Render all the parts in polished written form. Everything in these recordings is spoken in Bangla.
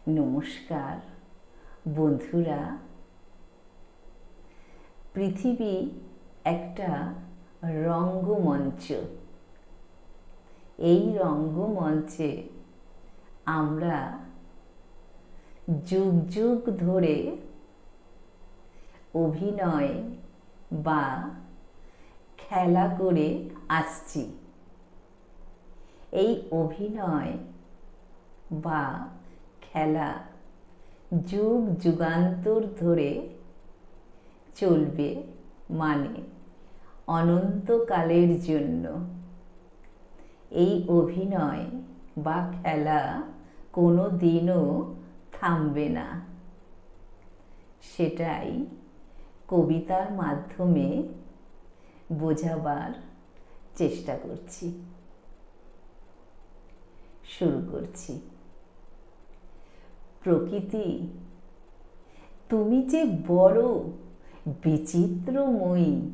নমস্কার বন্ধুরা। পৃথিবী একটা রঙ্গমঞ্চ। এই রঙ্গমঞ্চে আমরা যুগ যুগ ধরে অভিনয় বা খেলা করে আসছি। এই অভিনয় বা খেলা যুগ যুগান্তর ধরে চলবে, মানে অনন্তকালের জন্য। এই অভিনয় বা খেলা কোনো দিনও থামবে না। সেটাই কবিতার মাধ্যমে বোঝাবার চেষ্টা করছি। শুরু করছি। প্রকৃতি, তুমি যে বড় বিচিত্রময়ী,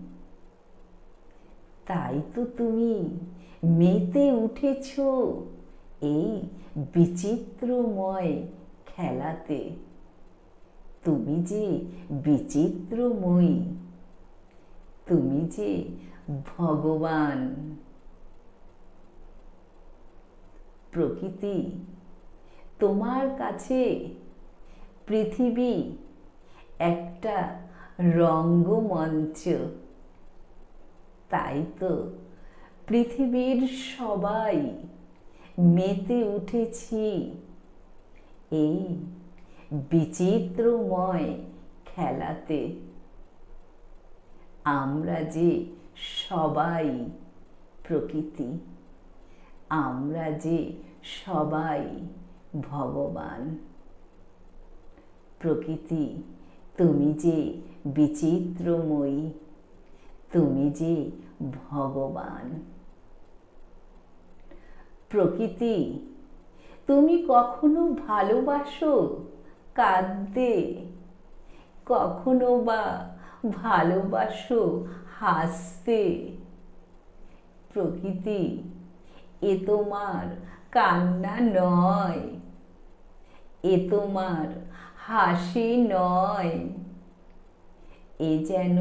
তাই তো তুমি মেতে উঠেছ এই বিচিত্রময় খেলাতে। তুমি যে বিচিত্রময়ী, তুমি যে ভগবান। প্রকৃতি, তোমার কাছে পৃথিবী একটা রঙ্গমঞ্চ। তাই তো পৃথিবীর সবাই মেতে উঠেছি এই বিচিত্রময় খেলাতে। আমরা যে সবাই প্রকৃতি, আমরা যে সবাই ভগবান। প্রকৃতি, তুমি যে বিচিত্রময়ী, তুমি যে ভগবান। প্রকৃতি, তুমি কখনো ভালোবাসো কাঁদতে, কখনো বা ভালোবাসো হাসতে। প্রকৃতি, এ তোমার কান্না নয়, এ তোমার হাসি নয়, এ যেন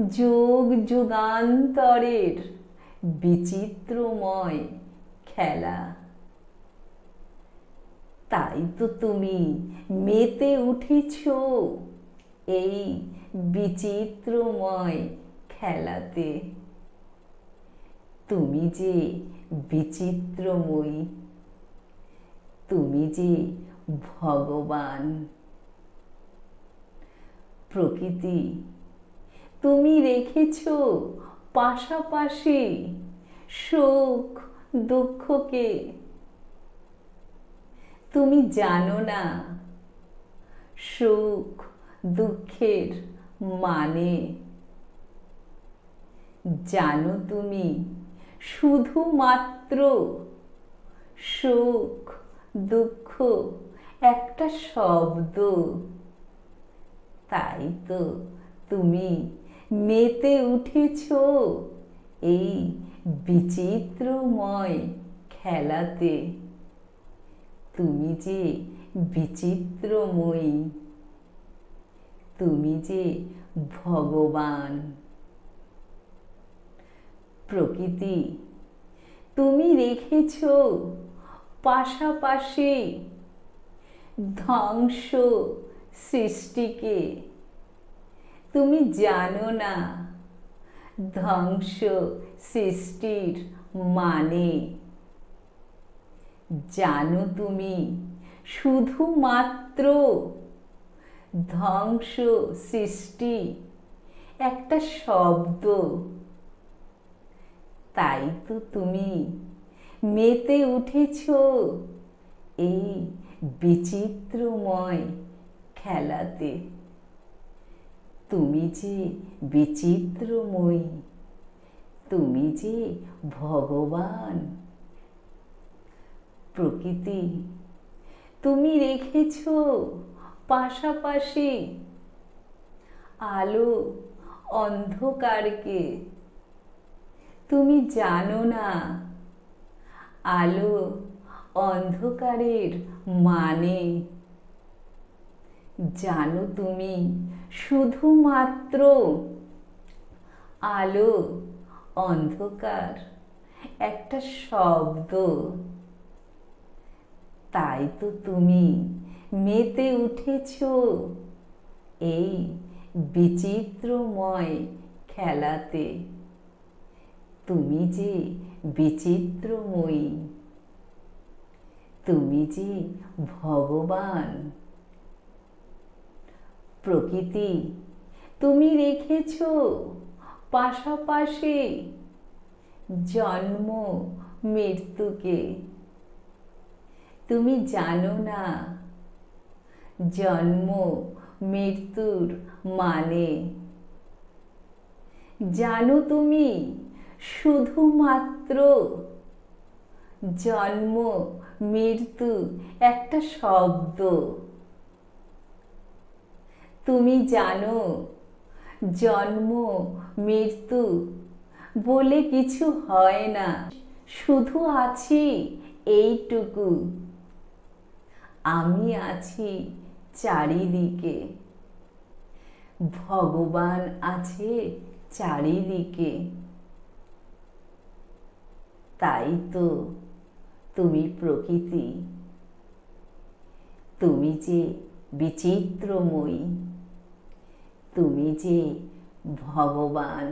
যুগ যুগান্তরের বিচিত্রময় খেলা। তাই তো তুমি মেতে উঠেছ এই বিচিত্রময় খেলাতে। তুমি যে বিচিত্রময়ী, তুমি যে ভগবান। প্রকৃতি, তুমি রেখেছ পাশাপাশি সুখ দুঃখকে। তুমি জানো না সুখ দুঃখের মানে। জানো তুমি শুধুমাত্র সুখ দুঃখ একটা শব্দ। তাই তো তুমি মেতে উঠেছ এই বিচিত্রময় খেলাতে। তুমি যে বিচিত্রময়ী, তুমি যে ভগবান। প্রকৃতি, তুমি রেখেছ পাশাপাশি ধ্বংস সৃষ্টিকে। তুমি জানো না ধ্বংস সৃষ্টির মানে। জানো তুমি শুধুমাত্র ধ্বংস সৃষ্টি একটা শব্দ। তাই তো তুমি মেতে উঠেছ এই বিচিত্রময় খেলাতে। তুমি যে বিচিত্রময়ী, তুমি যে ভগবান। প্রকৃতি, তুমি রেখেছ পাশাপাশি আলো অন্ধকারকে। তুমি জানো না আলো অন্ধকারের মানে। জানো তুমি শুধুমাত্র আলো অন্ধকার একটা শব্দ, তাই তো তুমি মেতে উঠেছ এই বিচিত্রময় খেলাতে। তুমি যে বিচিত্রময়ী, তুমি যে ভগবান। প্রকৃতি তুমি রেখেছ পাশাপাশি জন্ম মৃত্যুকে। তুমি জানো না জন্ম মৃত্যুর মানে। জানো তুমি শুধুমাত্র জন্ম মৃত্যু একটা শব্দ। তুমি জানো জন্ম মৃত্যু বলে কিছু হয় না, শুধু আছি এইটুকু, আমি আছি চারিদিকে, ভগবান আছে চারিদিকে। তাই তো তুমি প্রকৃতি, তুমি যে বিচিত্রময়ী, তুমি যে ভগবান।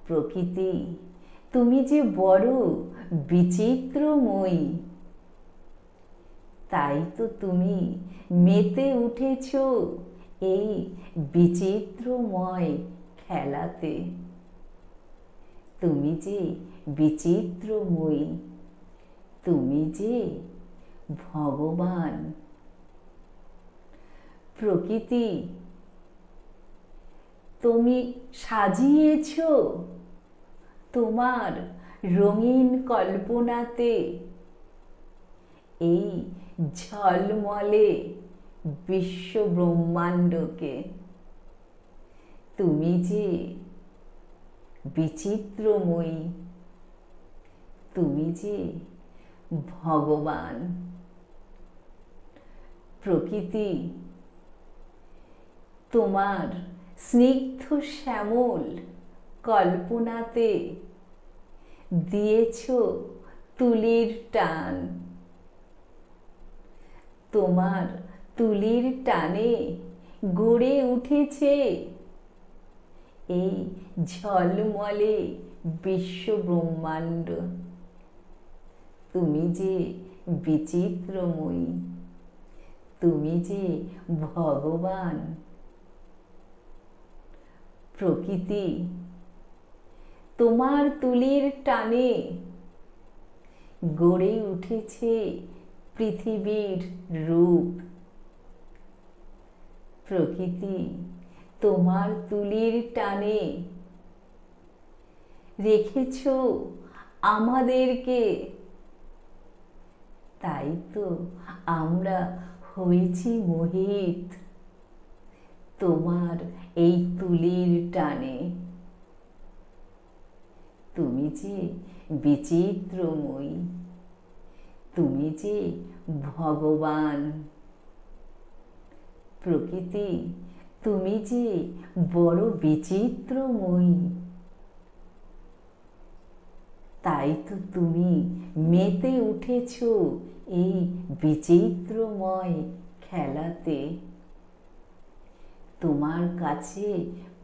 প্রকৃতি তুমি যে বড় বিচিত্রময়ী, তাই তো তুমি মেতে উঠেছ এই বিচিত্রময় খেলাতে। তুমি যে বিচিত্রময়ী, তুমি যে ভগবান। প্রকৃতি তুমি সাজিয়েছ তোমার রঙিন কল্পনাতে এই ঝলমলে বিশ্ব ব্রহ্মাণ্ডকে। তুমি যে বিচিত্রময়ী, তুমি যে ভগবান। প্রকৃতি তোমার স্নিগ্ধ শ্যামল কল্পনাতে দিয়েছ তুলির টান। তোমার তুলির টানে গড়ে উঠেছে এই ঝলমলে বিশ্ব ব্রহ্মাণ্ড। তুমি যে বিচিত্রময়ী, তুমি যে ভগবান। প্রকৃতি তোমার তুলির টানে গড়ে উঠেছে পৃথিবীর রূপ। প্রকৃতি তোমার তুলির টানে রেখেছ আমাদেরকে, তাই তো আমরা হয়েছি মোহিত তোমার এই তুলির টানে। তুমি যে বিচিত্রময়ী, তুমি যে ভগবান। প্রকৃতি তুমি যে বড় বিচিত্রময়ী, তাই তো তুমি মেতে উঠেছ এই বিচিত্রময় খেলাতে। তোমার কাছে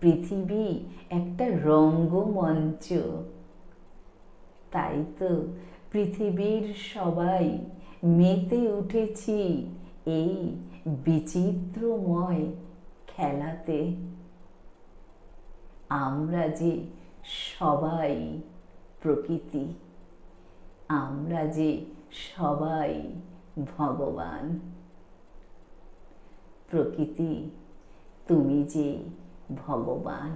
পৃথিবী একটা রঙ্গমঞ্চ, তাই তো পৃথিবীর সবাই মেতে উঠেছি এই বিচিত্রময় খেলাতে। আমরা যে সবাই প্রকৃতি, আমরা যে সবাই ভগবান। প্রকৃতি তুমি যে ভগবান,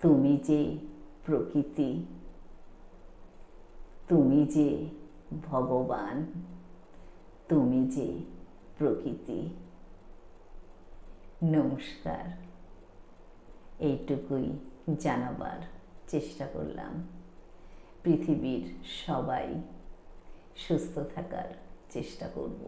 তুমি যে প্রকৃতি, তুমি যে ভগবান, তুমি যে প্রকৃতি। নমস্কার, এইটুকুই জানাবার চেষ্টা করলাম। পৃথিবীর সবাই সুস্থ থাকার চেষ্টা করব।